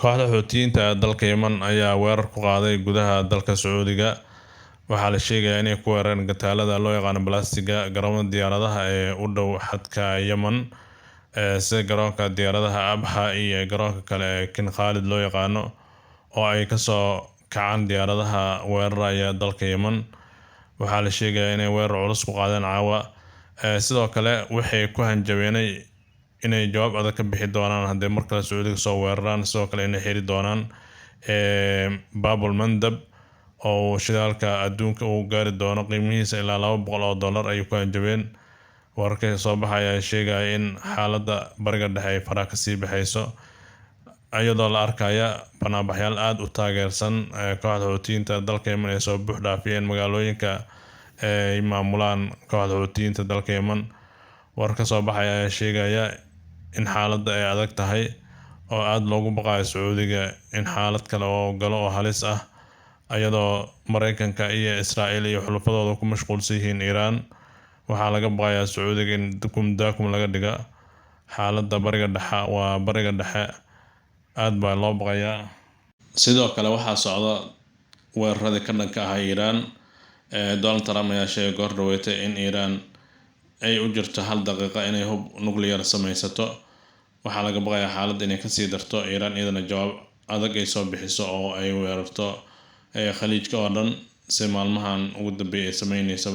Kooxda Xuutiyiinta ee dalka Yemen ayaa weerar ku qaaday gudaha dalka Sacuudiga. Waxaa la sheegayaa inay ku weerareen gantaalada loo yaqaan balastiga garoonka diyaaradaha ee u dhow xadka Yemen, sida garoonka diyaaradaha Abha iyo garoonka kale ee King Khalid loo yaqaano, oo ay kasoo kacaan diyaaradaha weeraraya dalka Yemen. Waxaa la sheegayaa inay weerar culus ku qaadeen caawa. Sidoo kale waxay ku hanjabeen inay jawaab adag ka bixi doonaan haddii mar kale Sacuudiga soo weeraraan, sidoo kale inay xiri doonaan Bab el Mandeb oo shidaalka adduunka uu gaari doono qiimihiisa ilaa $200 ay ku hanjabeen. Wararka soo baxaya ayaa sheegaya in xaaladda bariga dhexe ay faraha ka sii baxayso, iyadoo la arkaya banaanbaxyaal aad u taageersan kooxda Xuutiyiinta dalka Yemen ee soo buux dhaafiyeen magaalooyinka ay maamulaan kooxda Xuutiyiinta dalka Yemen. Wararka soo baxaya ayaa sheegaya in xaaladda ay adag tahay oo aad loogu baqayo Sacuudiga in xaalad kale oo galo oo halis ah, iyadoo Mareykanka iyo Israa'iil iyo xulafadooda ku mashquulsan yihiin Iiraan. Waxaa laga baqayaa Sacuudiga in daakum laga dhiga. Xaaladda bariga dhexe aad baa loo baqayaa. Sidoo kale waxaa socda weeraradii ka dhanka ah Iiraan. Donald Trump ayaa sheegay goor dhaweetay in Iiraan ay u jirto 1 daqiiqo inay hub nuclear samaysato. Waxaa laga baqayaa xaaladda inay kasii darto, Iiraan iyadana jawaab adag ay soo bixiso oo ay weerarto khaliijka oo dhan si maalmahan ugu dambeeyay ay sameynayso.